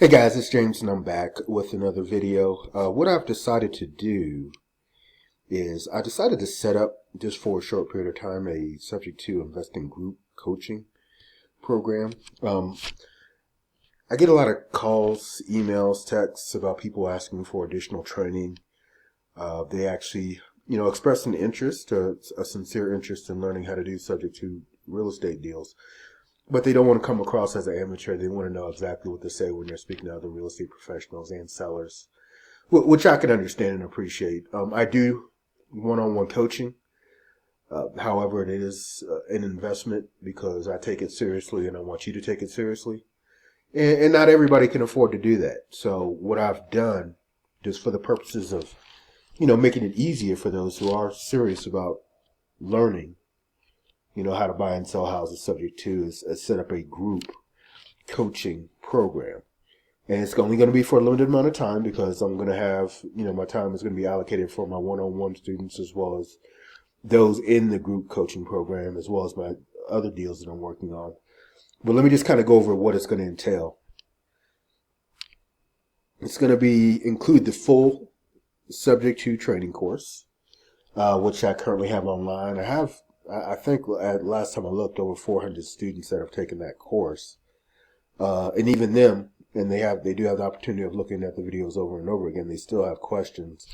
Hey guys, it's James and I'm back with another video. What I've decided to do is I decided to set up, just for a short period of time, a subject to investing group coaching program. I get a lot of calls, emails, texts about people asking for additional training. They actually, express an interest, a sincere interest in learning how to do subject to real estate deals. But they don't want to come across as an amateur. They want to know exactly what to say when they're speaking to other real estate professionals and sellers, which I can understand and appreciate. I do one-on-one coaching. However, it is an investment because I take it seriously and I want you to take it seriously. And not everybody can afford to do that. So what I've done, just for the purposes of, making it easier for those who are serious about learning, how to buy and sell houses subject to, is set up a group coaching program. And it's only going to be for a limited amount of time because I'm going to have, my time is going to be allocated for my one-on-one students as well as those in the group coaching program, as well as my other deals that I'm working on. But let me just kind of go over what it's going to entail. It's going to include the full Subject to training course, which I currently have online. I think at last time I looked, over 400 students that have taken that course. And even them, and they do have the opportunity of looking at the videos over and over again. They still have questions.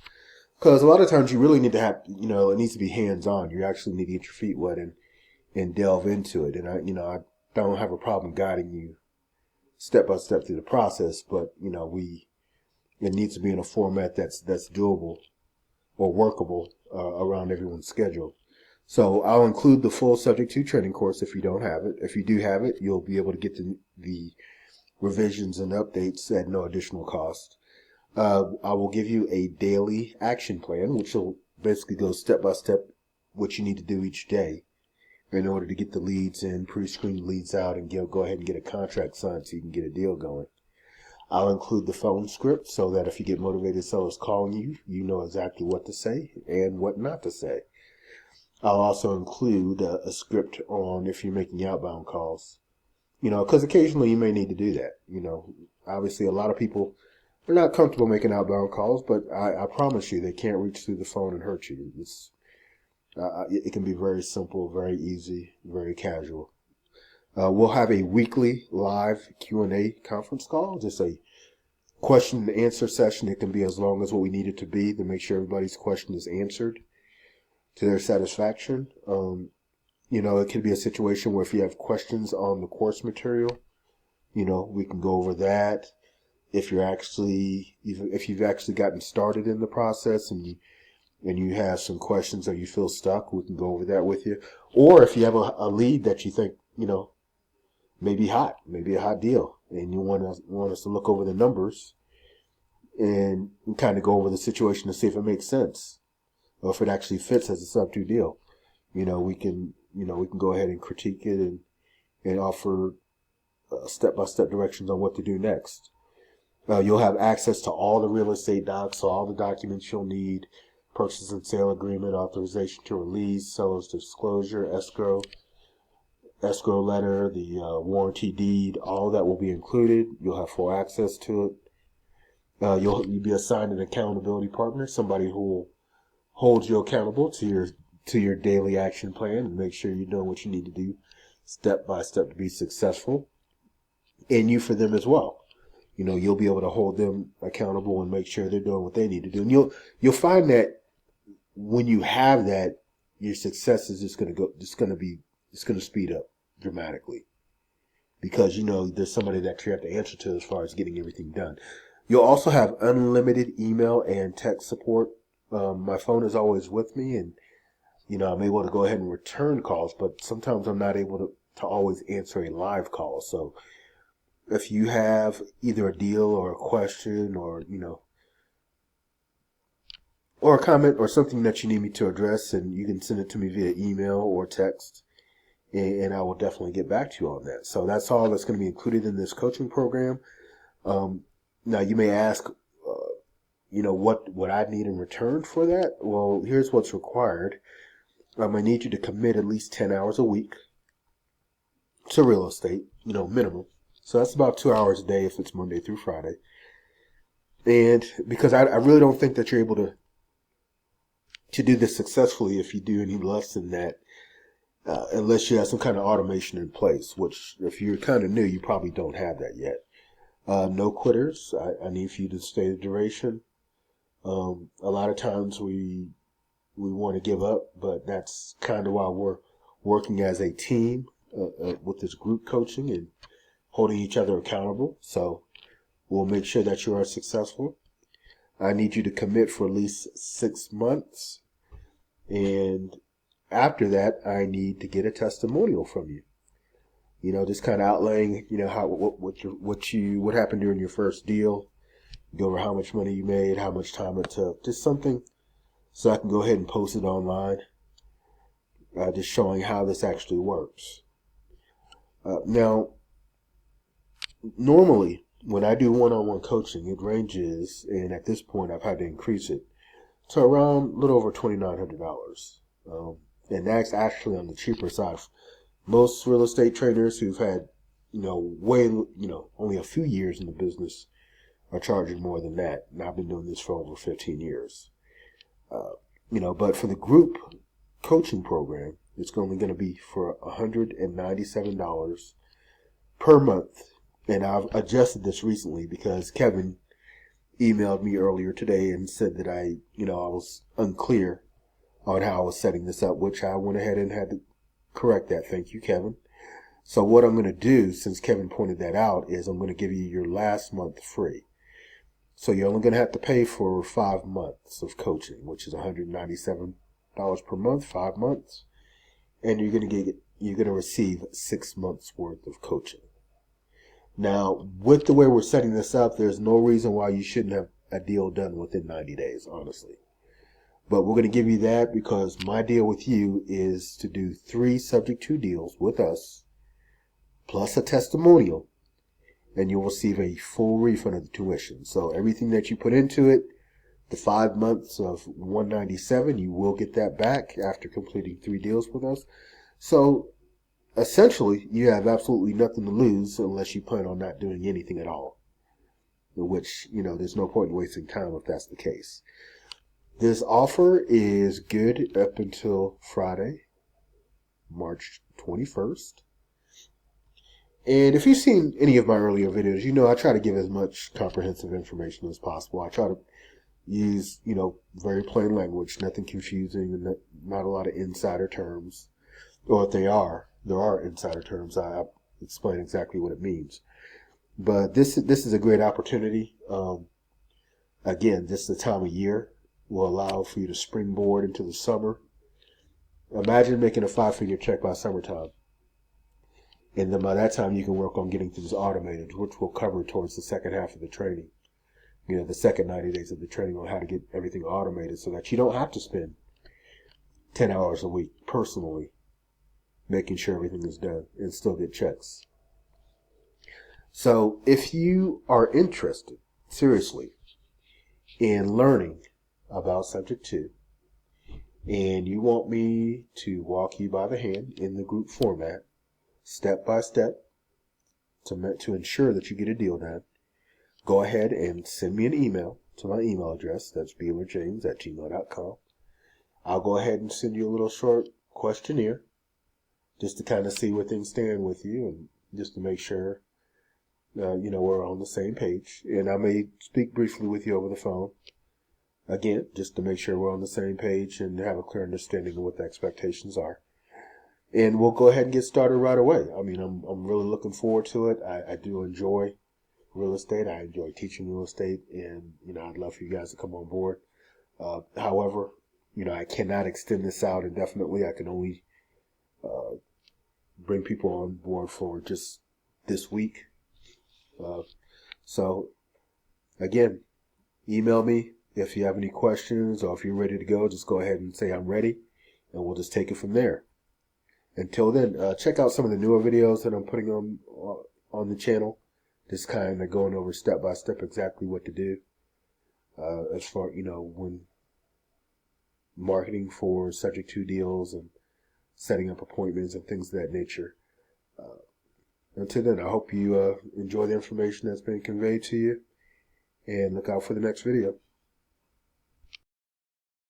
Because a lot of times you really need to have, it needs to be hands-on. You actually need to get your feet wet and delve into it. And I don't have a problem guiding you step by step through the process, but, it needs to be in a format that's doable or workable around everyone's schedule. So I'll include the full Subject to training course if you don't have it. If you do have it, you'll be able to get the revisions and updates at no additional cost. I will give you a daily action plan, which will basically go step by step what you need to do each day in order to get the leads in, pre-screen leads out, and go ahead and get a contract signed so you can get a deal going. I'll include the phone script so that if you get motivated sellers calling you, you know exactly what to say and what not to say. I'll also include a script on if you're making outbound calls, because occasionally you may need to do that. Obviously a lot of people are not comfortable making outbound calls, but I promise you they can't reach through the phone and hurt you. It can be very simple, very easy, very casual. We'll have a weekly live Q&A conference call, just a question and answer session. It can be as long as what we need it to be to make sure everybody's question is answered to their satisfaction. It could be a situation where if you have questions on the course material, we can go over that. If you've actually gotten started in the process and you have some questions or you feel stuck, we can go over that with you. Or if you have a lead that you think, maybe a hot deal, and you want us to look over the numbers and kind of go over the situation to see if it makes sense or if it actually fits as a sub-to deal. We can go ahead and critique it and offer step-by-step directions on what to do next. You'll have access to all the real estate docs, so all the documents you'll need: purchase and sale agreement, authorization to release, seller's disclosure, escrow letter, the warranty deed. All that will be included. You'll have full access to it. You'll be assigned an accountability partner, somebody who will hold you accountable to your daily action plan and make sure you're doing what you need to do step by step to be successful, and you for them as well. You'll be able to hold them accountable and make sure they're doing what they need to do. And you'll find that when you have that, your success is just going to speed up dramatically because there's somebody that you have to answer to as far as getting everything done. You'll also have unlimited email and text support. My phone is always with me, and I'm able to go ahead and return calls, but sometimes I'm not able to always answer a live call. So if you have either a deal or a question or or a comment or something that you need me to address, and you can send it to me via email or text, and I will definitely get back to you on that. So that's all that's going to be included in this coaching program. Now you may ask, what I need in return for that? Well, here's what's required. I need you to commit at least 10 hours a week to real estate, minimum. So that's about 2 hours a day if it's Monday through Friday. And because I really don't think that you're able to do this successfully if you do any less than that, unless you have some kind of automation in place, which if you're kind of new, you probably don't have that yet. No quitters. I need for you to stay the duration. A lot of times we want to give up, but that's kind of why we're working as a team with this group coaching and holding each other accountable. So we'll make sure that you are successful. I need you to commit for at least 6 months. And after that, I need to get a testimonial from you. You know, just kind of outlaying, you know, what happened during your first deal. Go over how much money you made, how much time it took, just something so I can go ahead and post it online, just showing how this actually works. Now, normally when I do one-on-one coaching, it ranges, and at this point I've had to increase it to around a little over $2,900. And that's actually on the cheaper side. Most real estate trainers who've had, only a few years in the business are charging more than that. And I've been doing this for over 15 years. But for the group coaching program, it's only going to be for $197 per month. And I've adjusted this recently because Kevin emailed me earlier today and said that I was unclear on how I was setting this up, which I went ahead and had to correct that. Thank you, Kevin. So what I'm going to do, since Kevin pointed that out, is I'm going to give you your last month free. So you're only going to have to pay for 5 months of coaching, which is $197 per month, 5 months. And you're going to receive 6 months worth of coaching. Now, with the way we're setting this up, there's no reason why you shouldn't have a deal done within 90 days, honestly. But we're going to give you that because my deal with you is to do 3 subject to deals with us, plus a testimonial, and you'll receive a full refund of the tuition. So everything that you put into it, the 5 months of $197, you will get that back after completing 3 deals with us. So essentially, you have absolutely nothing to lose unless you plan on not doing anything at all. Which, there's no point in wasting time if that's the case. This offer is good up until Friday, March 21st. And if you've seen any of my earlier videos, I try to give as much comprehensive information as possible. I try to use, very plain language, nothing confusing, and not a lot of insider terms. Or if there are insider terms, I explain exactly what it means. But this is a great opportunity. Again, this is the time of year will allow for you to springboard into the summer. Imagine making a 5-figure check by summertime. And then by that time, you can work on getting things automated, which we'll cover towards the second half of the training. The second 90 days of the training on how to get everything automated so that you don't have to spend 10 hours a week personally making sure everything is done and still get checks. So if you are interested, seriously, in learning about Subject 2, and you want me to walk you by the hand in the group format, step by step, to ensure that you get a deal done, go ahead and send me an email to my email address. That's beelerjames@gmail.com. I'll go ahead and send you a little short questionnaire just to kind of see where things stand with you and just to make sure, we're on the same page. And I may speak briefly with you over the phone, again, just to make sure we're on the same page and have a clear understanding of what the expectations are. And we'll go ahead and get started right away. I mean, I'm really looking forward to it. I do enjoy real estate. I enjoy teaching real estate, and, I'd love for you guys to come on board. However, I cannot extend this out indefinitely. I can only bring people on board for just this week. So, again, email me if you have any questions, or if you're ready to go, just go ahead and say I'm ready, and we'll just take it from there. Until then, check out some of the newer videos that I'm putting on the channel, just kind of going over step by step exactly what to do as far, when marketing for Subject 2 deals and setting up appointments and things of that nature. until then, I hope you enjoy the information that's been conveyed to you, and look out for the next video.